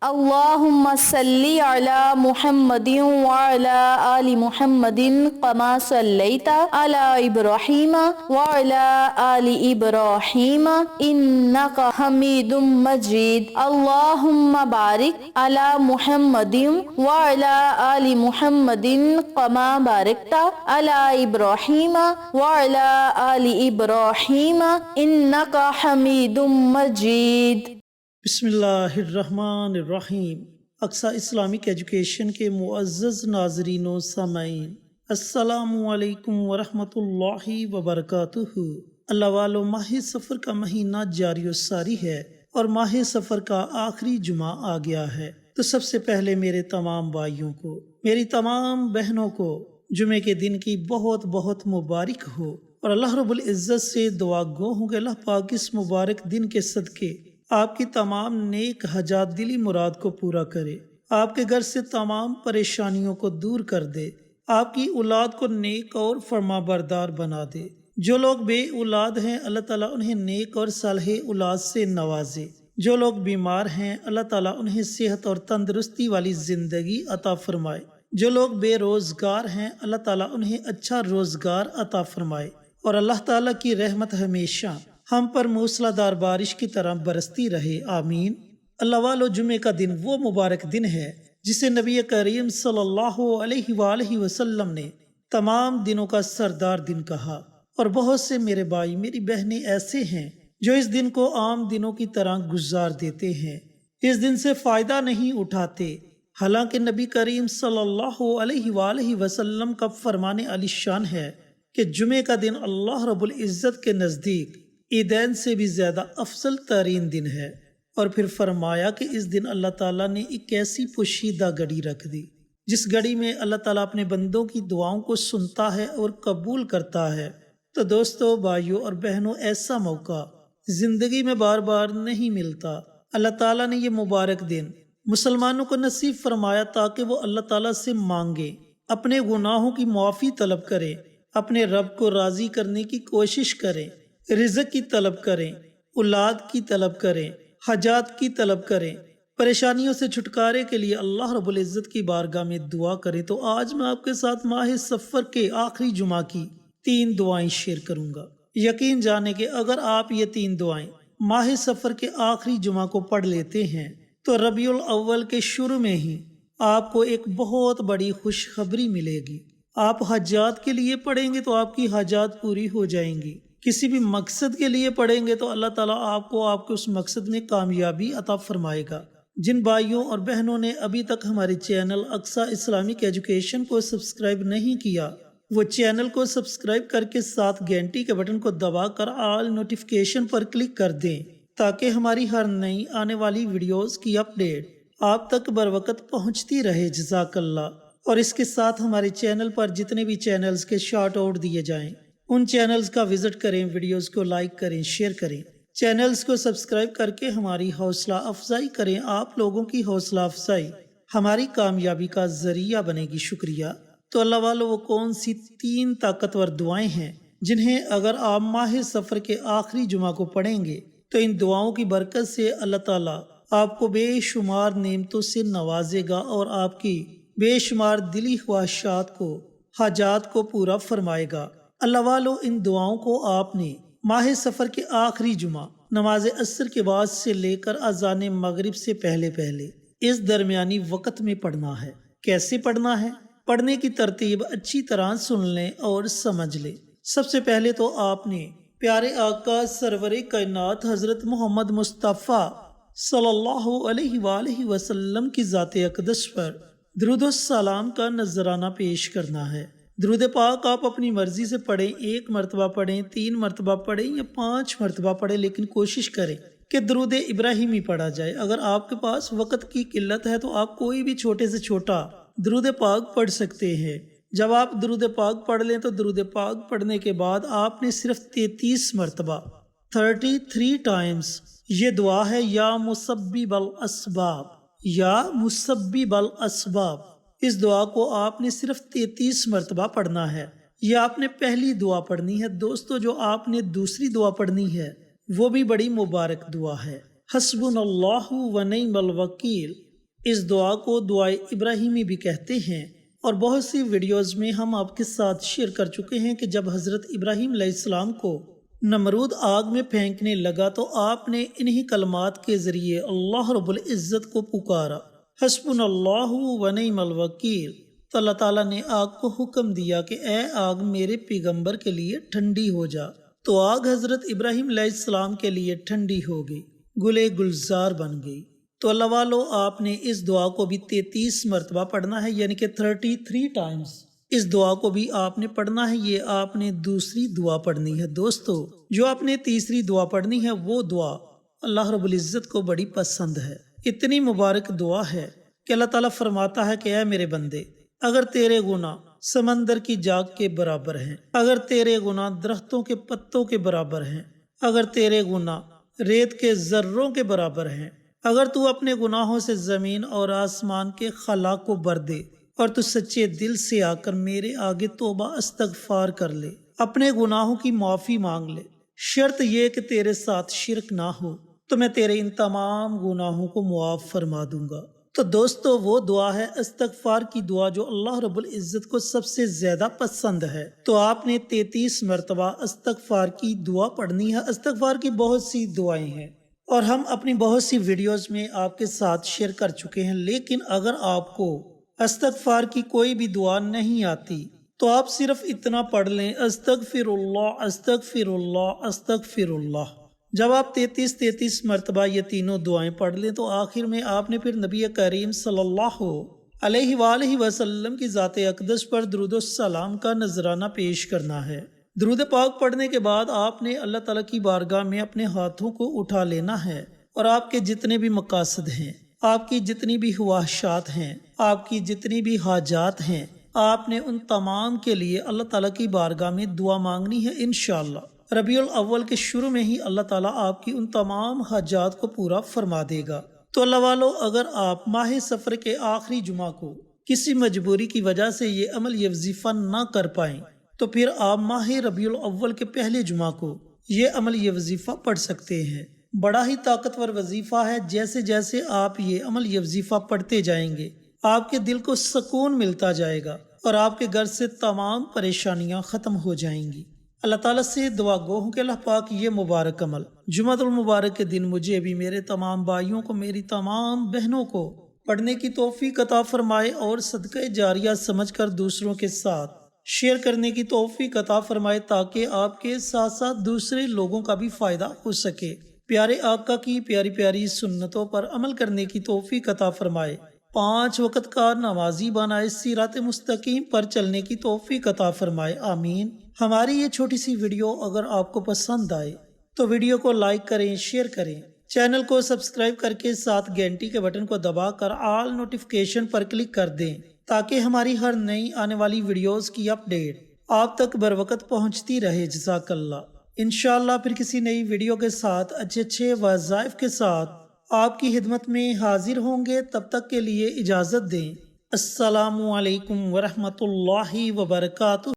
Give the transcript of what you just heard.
اللهم صل على محمد وعلى آل محمد كما صليت على إبراهيم وعلى آل إبراهيم إنك حميد مجيد. اللهم بارك على محمد وعلى آل محمد كما باركت على إبراهيم وعلى آل إبراهيم إنك حميد مجيد. بسم اللہ الرحمن الرحیم۔ اقصی اسلامک ایجوکیشن کے معزز ناظرین و سامعین، السلام علیکم ورحمۃ اللہ وبرکاتہ۔ اللہ والو، ماہ سفر کا مہینہ جاری و ساری ہے اور ماہ سفر کا آخری جمعہ آ گیا ہے، تو سب سے پہلے میرے تمام بھائیوں کو، میری تمام بہنوں کو جمعے کے دن کی بہت بہت مبارک ہو، اور اللہ رب العزت سے دعا گو ہوں کہ اللہ پاک اس مبارک دن کے صدقے آپ کی تمام نیک حاجات دلی مراد کو پورا کرے، آپ کے گھر سے تمام پریشانیوں کو دور کر دے، آپ کی اولاد کو نیک اور فرما بردار بنا دے۔ جو لوگ بے اولاد ہیں اللہ تعالیٰ انہیں نیک اور صالح اولاد سے نوازے، جو لوگ بیمار ہیں اللہ تعالیٰ انہیں صحت اور تندرستی والی زندگی عطا فرمائے، جو لوگ بے روزگار ہیں اللہ تعالیٰ انہیں اچھا روزگار عطا فرمائے، اور اللہ تعالیٰ کی رحمت ہمیشہ ہم پر موسلا دار بارش کی طرح برستی رہے، آمین۔ اللہ والو، جمعے کا دن وہ مبارک دن ہے جسے نبی کریم صلی اللہ علیہ وآلہ وسلم نے تمام دنوں کا سردار دن کہا، اور بہت سے میرے بھائی میری بہنیں ایسے ہیں جو اس دن کو عام دنوں کی طرح گزار دیتے ہیں، اس دن سے فائدہ نہیں اٹھاتے، حالانکہ نبی کریم صلی اللہ علیہ وآلہ وسلم کا فرمان علی شان ہے کہ جمعے کا دن اللہ رب العزت کے نزدیک عیدین سے بھی زیادہ افضل ترین دن ہے، اور پھر فرمایا کہ اس دن اللہ تعالیٰ نے ایک ایسی پوشیدہ گھڑی رکھ دی جس گھڑی میں اللہ تعالیٰ اپنے بندوں کی دعاؤں کو سنتا ہے اور قبول کرتا ہے۔ تو دوستو، بھائیوں اور بہنوں، ایسا موقع زندگی میں بار بار نہیں ملتا۔ اللہ تعالیٰ نے یہ مبارک دن مسلمانوں کو نصیب فرمایا تاکہ وہ اللہ تعالیٰ سے مانگے، اپنے گناہوں کی معافی طلب کریں، اپنے رب کو راضی کرنے کی کوشش کریں، رزق کی طلب کریں، اولاد کی طلب کریں، حاجات کی طلب کریں، پریشانیوں سے چھٹکارے کے لیے اللہ رب العزت کی بارگاہ میں دعا کریں۔ تو آج میں آپ کے ساتھ ماہ سفر کے آخری جمعہ کی 3 دعائیں شیئر کروں گا۔ یقین جانے کہ اگر آپ یہ 3 دعائیں ماہ سفر کے آخری جمعہ کو پڑھ لیتے ہیں تو ربیع الاول کے شروع میں ہی آپ کو ایک بہت بڑی خوشخبری ملے گی۔ آپ حاجات کے لیے پڑھیں گے تو آپ کی حاجات پوری ہو جائیں گی، کسی بھی مقصد کے لیے پڑھیں گے تو اللہ تعالیٰ آپ کے اس مقصد میں کامیابی عطا فرمائے گا۔ جن بھائیوں اور بہنوں نے ابھی تک ہمارے چینل اقصی اسلامک ایجوکیشن کو سبسکرائب نہیں کیا، وہ چینل کو سبسکرائب کر کے ساتھ گھنٹی کے بٹن کو دبا کر آل نوٹیفیکیشن پر کلک کر دیں تاکہ ہماری ہر نئی آنے والی ویڈیوز کی اپڈیٹ آپ تک بر وقت پہنچتی رہے۔ جزاک اللہ۔ اور اس کے ساتھ ہمارے چینل پر جتنے بھی چینلز کے شارٹ آؤٹ دیے جائیں ان چینلز کا وزٹ کریں، ویڈیوز کو لائک کریں، شیئر کریں، چینلز کو سبسکرائب کر کے ہماری حوصلہ افزائی کریں۔ آپ لوگوں کی حوصلہ افزائی ہماری کامیابی کا ذریعہ بنے گی۔ شکریہ۔ تو اللہ والو، وہ کون سی 3 طاقتور دعائیں ہیں جنہیں اگر آپ ماہ سفر کے آخری جمعہ کو پڑھیں گے تو ان دعاؤں کی برکت سے اللہ تعالیٰ آپ کو بے شمار نعمتوں سے نوازے گا اور آپ کی بے شمار دلی خواہشات کو، حاجات کو پورا فرمائے گا۔ اللہ والو، ان دعاؤں کو آپ نے ماہ سفر کے آخری جمعہ نماز عصر کے بعد سے لے کر اذان مغرب سے پہلے اس درمیانی وقت میں پڑھنا ہے۔ کیسے پڑھنا ہے؟ پڑھنے کی ترتیب اچھی طرح سن لیں اور سمجھ لیں۔ سب سے پہلے تو آپ نے پیارے آقا سرور کائنات حضرت محمد مصطفیٰ صلی اللہ علیہ وآلہ وسلم کی ذات اقدس پر درود و سلام کا نذرانہ پیش کرنا ہے۔ درود پاک آپ اپنی مرضی سے پڑھیں، 1 مرتبہ پڑھیں، 3 مرتبہ پڑھیں یا 5 مرتبہ پڑھیں، لیکن کوشش کریں کہ درود ابراہیمی پڑھا جائے۔ اگر آپ کے پاس وقت کی قلت ہے تو آپ کوئی بھی چھوٹے سے چھوٹا درود پاک پڑھ سکتے ہیں۔ جب آپ درود پاک پڑھ لیں تو درود پاک پڑھنے کے بعد آپ نے صرف 33 مرتبہ 33 ٹائمز یہ دعا ہے، یا مسبب الاسباب، یا مسبب الاسباب، اس دعا کو آپ نے صرف 33 مرتبہ پڑھنا ہے۔ یہ آپ نے پہلی دعا پڑھنی ہے۔ دوستو، جو آپ نے دوسری دعا پڑھنی ہے وہ بھی بڑی مبارک دعا ہے۔ حسبنا اللہ و نعم الوکیل، اس دعا کو دعائے ابراہیمی بھی کہتے ہیں، اور بہت سی ویڈیوز میں ہم آپ کے ساتھ شیئر کر چکے ہیں کہ جب حضرت ابراہیم علیہ السلام کو نمرود آگ میں پھینکنے لگا تو آپ نے انہی کلمات کے ذریعے اللہ رب العزت کو پکارا، حسبنا اللہ و نعم الوکیل۔ تو اللہ تعالیٰ نے آگ کو حکم دیا کہ اے آگ میرے پیغمبر کے لیے ٹھنڈی ہو جا، تو آگ حضرت ابراہیم علیہ السلام کے لیے ٹھنڈی ہو گئی، گلے گلزار بن گئی۔ تو اللہ والو، آپ نے اس دعا کو بھی 33 مرتبہ پڑھنا ہے، یعنی کہ 33 ٹائمز اس دعا کو بھی آپ نے پڑھنا ہے۔ یہ آپ نے دوسری دعا پڑھنی ہے۔ دوستو، جو آپ نے تیسری دعا پڑھنی ہے وہ دعا اللہ رب العزت کو بڑی پسند ہے۔ اتنی مبارک دعا ہے کہ اللہ تعالیٰ فرماتا ہے کہ اے میرے بندے، اگر تیرے گناہ سمندر کی جاگ کے برابر ہیں، اگر تیرے گناہ درختوں کے پتوں کے برابر ہیں، اگر تیرے گناہ ریت کے ذروں کے برابر ہیں، اگر تو اپنے گناہوں سے زمین اور آسمان کے خلا کو بھر دے اور تو سچے دل سے آ کر میرے آگے توبہ استغفار کر لے، اپنے گناہوں کی معافی مانگ لے، شرط یہ کہ تیرے ساتھ شرک نہ ہو، تو میں تیرے ان تمام گناہوں کو معاف فرما دوں گا۔ تو دوستو، وہ دعا ہے استغفار کی دعا جو اللہ رب العزت کو سب سے زیادہ پسند ہے۔ تو آپ نے 33 مرتبہ استغفار کی دعا پڑھنی ہے۔ استغفار کی بہت سی دعائیں ہیں اور ہم اپنی بہت سی ویڈیوز میں آپ کے ساتھ شیئر کر چکے ہیں، لیکن اگر آپ کو استغفار کی کوئی بھی دعا نہیں آتی تو آپ صرف اتنا پڑھ لیں، استغفر اللہ استغفر اللہ استغفر اللہ۔ جب آپ 33 مرتبہ یہ تینوں دعائیں پڑھ لیں تو آخر میں آپ نے پھر نبی کریم صلی اللہ علیہ وآلہ وسلم کی ذات اقدس پر درود و سلام کا نذرانہ پیش کرنا ہے۔ درود پاک پڑھنے کے بعد آپ نے اللہ تعالیٰ کی بارگاہ میں اپنے ہاتھوں کو اٹھا لینا ہے، اور آپ کے جتنے بھی مقاصد ہیں، آپ کی جتنی بھی خواہشات ہیں، آپ کی جتنی بھی حاجات ہیں، آپ نے ان تمام کے لیے اللہ تعالیٰ کی بارگاہ میں دعا مانگنی ہے۔ انشاءاللہ ربیع الاول کے شروع میں ہی اللہ تعالیٰ آپ کی ان تمام حاجات کو پورا فرما دے گا۔ تو اللہ والو، اگر آپ ماہ سفر کے آخری جمعہ کو کسی مجبوری کی وجہ سے یہ عمل یہ وظیفہ نہ کر پائیں تو پھر آپ ماہ ربیع الاول کے پہلے جمعہ کو یہ عمل یہ وظیفہ پڑھ سکتے ہیں۔ بڑا ہی طاقتور وظیفہ ہے۔ جیسے جیسے آپ یہ عمل یہ وظیفہ پڑھتے جائیں گے، آپ کے دل کو سکون ملتا جائے گا اور آپ کے گھر سے تمام پریشانیاں ختم ہو جائیں گی۔ اللہ تعالیٰ سے دعا گو ہوں کہ اللہ پاک یہ مبارک عمل جمعہ المبارک کے دن مجھے بھی، میرے تمام بھائیوں کو، میری تمام بہنوں کو پڑھنے کی توفیق عطا فرمائے اور صدقہ جاریہ سمجھ کر دوسروں کے ساتھ شیئر کرنے کی توفیق عطا فرمائے، تاکہ آپ کے ساتھ ساتھ دوسرے لوگوں کا بھی فائدہ ہو سکے۔ پیارے آقا کی پیاری پیاری سنتوں پر عمل کرنے کی توفیق عطا فرمائے، 5 وقت کا نمازی بنائے، سیرات مستقیم پر چلنے کی توفیق عطا فرمائے، آمین۔ ہماری یہ چھوٹی سی ویڈیو اگر آپ کو پسند آئے تو ویڈیو کو لائک کریں، شیئر کریں، چینل کو سبسکرائب کر کے ساتھ گھنٹی کے بٹن کو دبا کر آل نوٹیفیکیشن پر کلک کر دیں، تاکہ ہماری ہر نئی آنے والی ویڈیوز کی اپڈیٹ آپ تک بروقت پہنچتی رہے۔ جزاک اللہ۔ انشاءاللہ پھر کسی نئی ویڈیو کے ساتھ اچھے وظائف کے ساتھ آپ کی خدمت میں حاضر ہوں گے۔ تب تک کے لیے اجازت دیں۔ السلام علیکم ورحمۃ اللہ وبرکاتہ۔